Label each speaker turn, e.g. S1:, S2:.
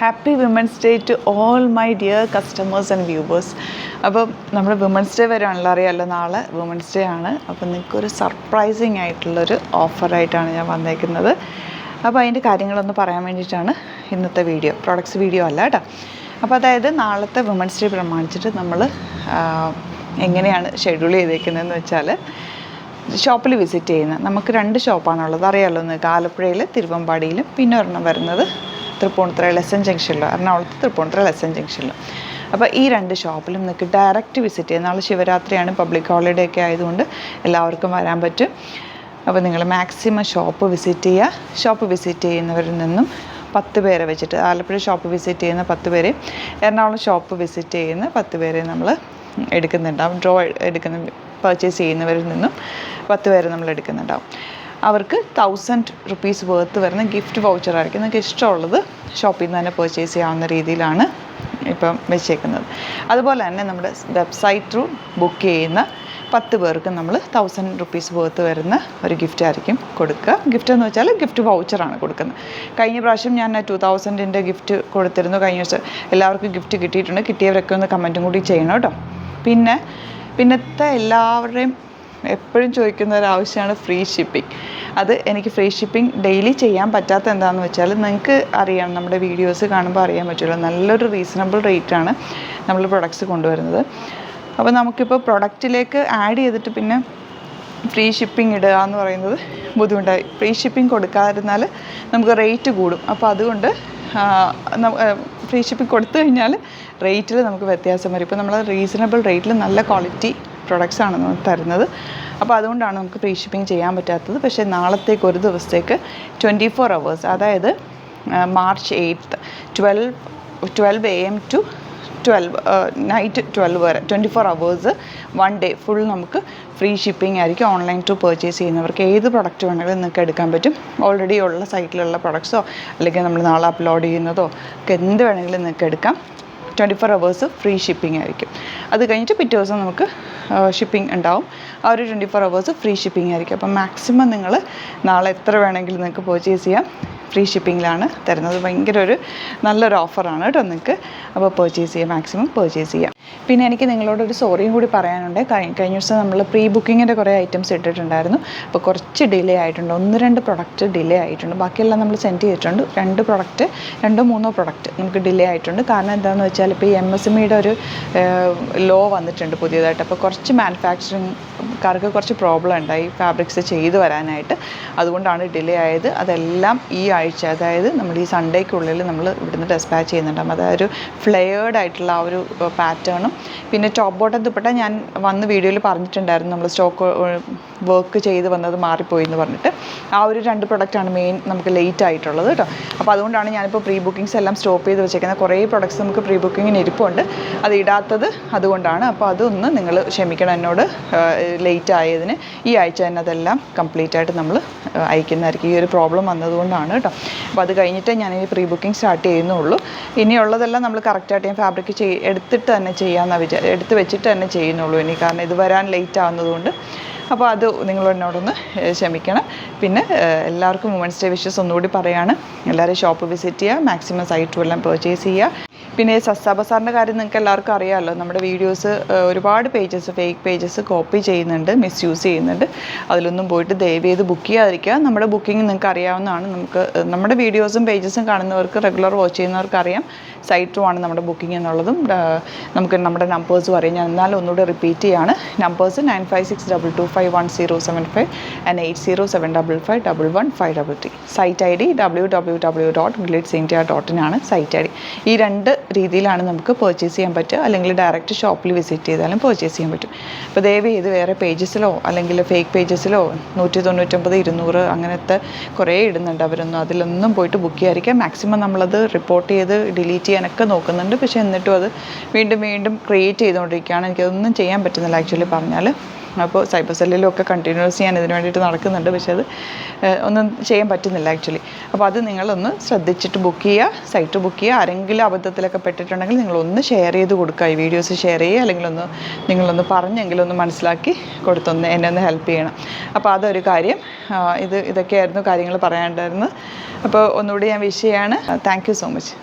S1: Happy women's day to all my dear customers and viewers. അപ്പോൾ നമ്മുടെ women's day വരെയാണല്ലോ, അറിയാമല്ലോ, നാളെ വിമൻസ് ഡേ ആണ്. അപ്പോൾ നിങ്ങൾക്കൊരു സർപ്രൈസിങ് ആയിട്ടുള്ളൊരു ഓഫറായിട്ടാണ് ഞാൻ വന്നേക്കുന്നത്. അപ്പോൾ അതിൻ്റെ കാര്യങ്ങളൊന്ന് പറയാൻ വേണ്ടിയിട്ടാണ് ഇന്നത്തെ വീഡിയോ. പ്രോഡക്ട്സ് വീഡിയോ അല്ല കേട്ടോ. അപ്പോൾ അതായത് നാളത്തെ വിമൻസ് ഡേ പ്രമാണിച്ചിട്ട് നമ്മൾ എങ്ങനെയാണ് ഷെഡ്യൂൾ ചെയ്തേക്കുന്നതെന്ന് വെച്ചാൽ, ഷോപ്പിൽ വിസിറ്റ് ചെയ്യുന്നത് നമുക്ക് 2 ഷോപ്പാണുള്ളത്, അറിയാമല്ലോ നിങ്ങൾക്ക്. ആലപ്പുഴയിൽ തിരുവമ്പാടിയിലും പിന്നെ ഒരെണ്ണം വരുന്നത് തൃപ്പൂണിത്തുറ ലെസൺ ജംഗ്ഷനിലും, എറണാകുളത്ത് തൃപ്പൂണിത്തുറ ലെസൺ ജംഗ്ഷനിലും. അപ്പോൾ ഈ 2 ഷോപ്പിലും നിങ്ങൾക്ക് ഡയറക്റ്റ് വിസിറ്റ് ചെയ്യാം. നാളെ ശിവരാത്രിയാണ്, പബ്ലിക് ഹോളിഡേ ഒക്കെ ആയതുകൊണ്ട് എല്ലാവർക്കും വരാൻ പറ്റും. അപ്പോൾ നിങ്ങൾ മാക്സിമം ഷോപ്പ് വിസിറ്റ് ചെയ്യുക. ഷോപ്പ് വിസിറ്റ് ചെയ്യുന്നവരിൽ നിന്നും 10 പേരെ വെച്ചിട്ട്, ആലപ്പുഴ ഷോപ്പ് വിസിറ്റ് ചെയ്യുന്ന 10 പേരെയും എറണാകുളം ഷോപ്പ് വിസിറ്റ് ചെയ്യുന്ന 10 പേരെയും നമ്മൾ എടുക്കുന്നുണ്ടാവും. ഡ്രോ എടുക്കുന്ന പർച്ചേസ് ചെയ്യുന്നവരിൽ നിന്നും 10 പേരെ നമ്മൾ എടുക്കുന്നുണ്ടാവും. അവർക്ക് 1000 rupees വർത്ത് വരുന്ന ഗിഫ്റ്റ് വൗച്ചറായിരിക്കും. നിങ്ങൾക്ക് ഇഷ്ടമുള്ളത് ഷോപ്പിൽ നിന്ന് തന്നെ പർച്ചേസ് ചെയ്യാവുന്ന രീതിയിലാണ് ഇപ്പം വെച്ചേക്കുന്നത്. അതുപോലെ തന്നെ നമ്മുടെ വെബ്സൈറ്റ് ത്രൂ ബുക്ക് ചെയ്യുന്ന 10 പേർക്ക് നമ്മൾ 1000 rupees വർത്ത് വരുന്ന ഒരു ഗിഫ്റ്റ് ആയിരിക്കും കൊടുക്കുക. ഗിഫ്റ്റ് എന്ന് വെച്ചാൽ ഗിഫ്റ്റ് വൗച്ചറാണ് കൊടുക്കുന്നത്. കഴിഞ്ഞ പ്രാവശ്യം ഞാൻ 2000 ഗിഫ്റ്റ് കൊടുത്തിരുന്നു. കഴിഞ്ഞ ദിവസം എല്ലാവർക്കും ഗിഫ്റ്റ് കിട്ടിയിട്ടുണ്ട്. കിട്ടിയവരൊക്കെ ഒന്ന് കമൻറ്റും കൂടി ചെയ്യണം കേട്ടോ. പിന്നത്തെ എല്ലാവരുടെയും എപ്പോഴും ചോദിക്കുന്ന ഒരു ആവശ്യമാണ് ഫ്രീ ഷിപ്പിംഗ്. അത് എനിക്ക് ഫ്രീ ഷിപ്പിംഗ് ഡെയിലി ചെയ്യാൻ പറ്റാത്ത എന്താണെന്ന് വെച്ചാൽ, നിങ്ങൾക്ക് അറിയാം, നമ്മുടെ വീഡിയോസ് കാണുമ്പോൾ അറിയാൻ പറ്റുമല്ലോ, നല്ലൊരു റീസണബിൾ റേറ്റാണ് നമ്മൾ പ്രൊഡക്ട്സ് കൊണ്ടുവരുന്നത്. അപ്പോൾ നമുക്കിപ്പോൾ പ്രൊഡക്റ്റിലേക്ക് ആഡ് ചെയ്തിട്ട് പിന്നെ ഫ്രീ ഷിപ്പിംഗ് ഇടുക എന്ന് പറയുന്നത് ബുദ്ധിമുട്ടായി. ഫ്രീ ഷിപ്പിംഗ് കൊടുക്കാതിരുന്നാൽ നമുക്ക് റേറ്റ് കൂടും. അപ്പോൾ അതുകൊണ്ട് ഫ്രീ ഷിപ്പിംഗ് കൊടുത്തു കഴിഞ്ഞാൽ റേറ്റിൽ നമുക്ക് വ്യത്യാസം വരും. ഇപ്പോൾ നമ്മൾ റീസണബിൾ റേറ്റിൽ നല്ല ക്വാളിറ്റി പ്രൊഡക്ട്സ് ആണ് നമുക്ക് തരുന്നത്. അപ്പോൾ അതുകൊണ്ടാണ് നമുക്ക് ഫ്രീ ഷിപ്പിംഗ് ചെയ്യാൻ പറ്റാത്തത്. പക്ഷേ നാളത്തേക്ക് ഒരു ദിവസത്തേക്ക് 24 hours, അതായത് March 8th 12 AM to night 12 വരെ 24 hours 1 day ഫുൾ നമുക്ക് ഫ്രീ ഷിപ്പിംഗ് ആയിരിക്കും. ഓൺലൈൻ ത്രൂ പർച്ചേസ് ചെയ്യുന്നവർക്ക് ഏത് പ്രൊഡക്റ്റ് വേണമെങ്കിലും നിങ്ങൾക്ക് എടുക്കാൻ പറ്റും. ഓൾറെഡി ഉള്ള സൈറ്റിലുള്ള പ്രൊഡക്ട്സോ അല്ലെങ്കിൽ നമ്മൾ നാളെ അപ്ലോഡ് ചെയ്യുന്നതോ ഒക്കെ എന്ത് വേണമെങ്കിലും നിങ്ങൾക്ക് എടുക്കാം. 24 hours ഫ്രീ ഷിപ്പിംഗ് ആയിരിക്കും. അത് കഴിഞ്ഞിട്ട് പിറ്റേ ദിവസം നമുക്ക് ഷിപ്പിംഗ് ഉണ്ടാവും. ആ ഒരു 24 hours ഫ്രീ ഷിപ്പിംഗ് ആയിരിക്കും. അപ്പം മാക്സിമം നിങ്ങൾ നാളെ എത്ര വേണമെങ്കിലും നിങ്ങൾക്ക് പർച്ചേസ് ചെയ്യാം. ഫ്രീ ഷിപ്പിങ്ങിലാണ് തരുന്നത്. ഭയങ്കര ഒരു നല്ലൊരു ഓഫറാണ് കേട്ടോ നിങ്ങൾക്ക്. അപ്പോൾ പർച്ചേസ് ചെയ്യാം, മാക്സിമം പർച്ചേസ് ചെയ്യാം. പിന്നെ എനിക്ക് നിങ്ങളോടൊരു സോറിയും കൂടി പറയാനുണ്ട്. കഴിഞ്ഞ ദിവസം നമ്മൾ പ്രീ ബുക്കിങ്ങിൻ്റെ കുറേ ഐറ്റംസ് ഇട്ടിട്ടുണ്ടായിരുന്നു. അപ്പോൾ കുറച്ച് ഡിലേ ആയിട്ടുണ്ട്. 1-2 പ്രൊഡക്റ്റ് ഡിലേ ആയിട്ടുണ്ട്. ബാക്കിയെല്ലാം നമ്മൾ സെൻഡ് ചെയ്തിട്ടുണ്ട്. 2-3 പ്രൊഡക്റ്റ് നമുക്ക് ഡിലേ ആയിട്ടുണ്ട്. കാരണം എന്താണെന്ന് വെച്ചാൽ, ഇപ്പോൾ ഈ MSMEയുടെ ഒരു ലോ വന്നിട്ടുണ്ട് പുതിയതായിട്ട്. അപ്പോൾ കുറച്ച് മാനുഫാക്ചറിങ്കാർക്ക് കുറച്ച് പ്രോബ്ലം ഉണ്ടായി ഫാബ്രിക്സ് ചെയ്ത് വരാനായിട്ട്. അതുകൊണ്ടാണ് ഡിലേ ആയത്. അതെല്ലാം ഈ ആഴ്ച, അതായത് നമ്മൾ ഈ സൺഡേക്കുള്ളിൽ നമ്മൾ ഇവിടുന്ന് ഡെസ്പാച്ച് ചെയ്യുന്നുണ്ടാകും. അതായത് ഒരു ഫ്ലെയേർഡ് ആയിട്ടുള്ള ആ ഒരു പാറ്റേണും പിന്നെ ടോപ്പ് ബോട്ടം ദുപ്പട്ട ഞാൻ വന്ന് വീഡിയോയിൽ പറഞ്ഞിട്ടുണ്ടായിരുന്നു. നമ്മൾ സ്റ്റോക്ക് വർക്ക് ചെയ്ത് വന്നത് മാറിപ്പോയി എന്ന് പറഞ്ഞിട്ട്. ആ ഒരു 2 പ്രൊഡക്റ്റാണ് മെയിൻ നമുക്ക് ലേറ്റ് ആയിട്ടുള്ളത് കേട്ടോ. അപ്പോൾ അതുകൊണ്ടാണ് ഞാനിപ്പോൾ പ്രീ ബുക്കിങ്സ് എല്ലാം സ്റ്റോപ്പ് ചെയ്ത് വെച്ചേക്കുന്നത്. കുറേ പ്രൊഡക്ട്സ് നമുക്ക് പ്രീ ബുക്കിങ്ങിന് ഇരിപ്പുണ്ട്, അത് ഇടാത്തത് അതുകൊണ്ടാണ്. അപ്പോൾ അതൊന്ന് നിങ്ങൾ ക്ഷമിക്കണം എന്നോട്, ലേറ്റ് ആയതിന്. ഈ ആഴ്ച തന്നെ അതെല്ലാം കംപ്ലീറ്റ് ആയിട്ട് നമ്മൾ അയക്കുന്നതായിരിക്കും. ഈ ഒരു പ്രോബ്ലം വന്നതുകൊണ്ടാണ് കേട്ടോ. അപ്പോൾ അത് കഴിഞ്ഞിട്ട് ഞാനിനി പ്രീ ബുക്കിംഗ് സ്റ്റാർട്ട് ചെയ്യുന്നുള്ളൂ. ഇനിയുള്ളതെല്ലാം നമ്മൾ കറക്റ്റായിട്ട് ഞാൻ ഫാബ്രിക് എടുത്തിട്ട് തന്നെ എടുത്ത് വെച്ചിട്ട് തന്നെ ചെയ്യുന്നുള്ളൂ ഇനി. കാരണം ഇത് വരാൻ ലേറ്റ് ആവുന്നതുകൊണ്ട്. അപ്പോൾ അത് നിങ്ങൾ എന്നോടൊന്ന് ക്ഷമിക്കണം. പിന്നെ എല്ലാവർക്കും വുമൻസ് ഡേ വിഷസ് ഒന്നുകൂടി പറയുകയാണ്. എല്ലാവരും ഷോപ്പ് വിസിറ്റ് ചെയ്യുക, മാക്സിമം സൈറ്റും എല്ലാം പർച്ചേസ് ചെയ്യുക. പിന്നെ സസ്ത ബസാറിൻ്റെ കാര്യം നിങ്ങൾക്ക് എല്ലാവർക്കും അറിയാമല്ലോ. നമ്മുടെ വീഡിയോസ് ഒരുപാട് പേജസ്, ഫേക്ക് പേജസ് കോപ്പി ചെയ്യുന്നുണ്ട്, മിസ്യൂസ് ചെയ്യുന്നുണ്ട്. അതിലൊന്നും പോയിട്ട് ദയവ് ചെയ്ത് ബുക്ക് ചെയ്യാതിരിക്കുക. നമ്മുടെ ബുക്കിംഗ് നിങ്ങൾക്ക് അറിയാവുന്നതാണ്. നമ്മുടെ വീഡിയോസും പേജസും കാണുന്നവർക്ക്, റെഗുലർ വാച്ച് ചെയ്യുന്നവർക്ക് അറിയാം സൈറ്റ് ത്രൂ ആണ് നമ്മുടെ ബുക്കിംഗ് എന്നുള്ളതും. നമുക്ക് നമ്മുടെ നമ്പേഴ്സും അറിയാം. ഞാൻ എന്നാലും ഒന്നുകൂടെ റിപ്പീറ്റ് ചെയ്യാണ്. Numbers 9562251075 and 8075551153. Site ID www.glitzindia.in ആണ് സൈറ്റ് ID. ഈ 2 രീതിയിലാണ് നമുക്ക് പർച്ചേസ് ചെയ്യാൻ പറ്റുക. അല്ലെങ്കിൽ ഡയറക്റ്റ് ഷോപ്പിൽ വിസിറ്റ് ചെയ്താലും പർച്ചേസ് ചെയ്യാൻ പറ്റും. അപ്പോൾ ദയവ് ചെയ്ത് വേറെ പേജസിലോ അല്ലെങ്കിൽ ഫേക്ക് പേജസിലോ 199, 200 അങ്ങനത്തെ കുറേ ഇടുന്നുണ്ട് അവരൊന്നും. അതിലൊന്നും പോയിട്ട് ബുക്ക് ചെയ്യാതിരിക്കുക. മാക്സിമം നമ്മളത് റിപ്പോർട്ട് ചെയ്ത് ഡിലീറ്റ് ചെയ്യാനൊക്കെ നോക്കുന്നുണ്ട്. പക്ഷേ എന്നിട്ടും അത് വീണ്ടും ക്രിയേറ്റ് ചെയ്തുകൊണ്ടിരിക്കുകയാണ്. എനിക്കതൊന്നും ചെയ്യാൻ പറ്റുന്നില്ല ആക്ച്വലി പറഞ്ഞാൽ. അപ്പോൾ സൈബർ സെല്ലിലും ഒക്കെ കണ്ടിന്യൂസ് ചെയ്യാൻ ഇതിന് വേണ്ടിയിട്ട് നടക്കുന്നുണ്ട്. പക്ഷേ അത് ഒന്നും ചെയ്യാൻ പറ്റുന്നില്ല ആക്ച്വലി. അപ്പോൾ അത് നിങ്ങളൊന്ന് ശ്രദ്ധിച്ചിട്ട് ബുക്ക് ചെയ്യുക, സൈറ്റ് ബുക്ക് ചെയ്യുക. ആരെങ്കിലും അബദ്ധത്തിലൊക്കെ പെട്ടിട്ടുണ്ടെങ്കിൽ നിങ്ങളൊന്ന് ഷെയർ ചെയ്ത് കൊടുക്കുക. ഈ വീഡിയോസ് ഷെയർ ചെയ്യുക, അല്ലെങ്കിൽ നിങ്ങളൊന്ന് പറഞ്ഞെങ്കിലും ഒന്ന് മനസ്സിലാക്കി കൊടുത്തൊന്ന് എന്നെ ഒന്ന് ഹെൽപ്പ് ചെയ്യണം. അപ്പോൾ അതൊരു കാര്യം. ഇതൊക്കെയായിരുന്നു കാര്യങ്ങൾ പറയാനുണ്ടായിരുന്നത്. അപ്പോൾ ഒന്നുകൂടി ഞാൻ വിഷ് ചെയ്യാണ്. Thank you so much.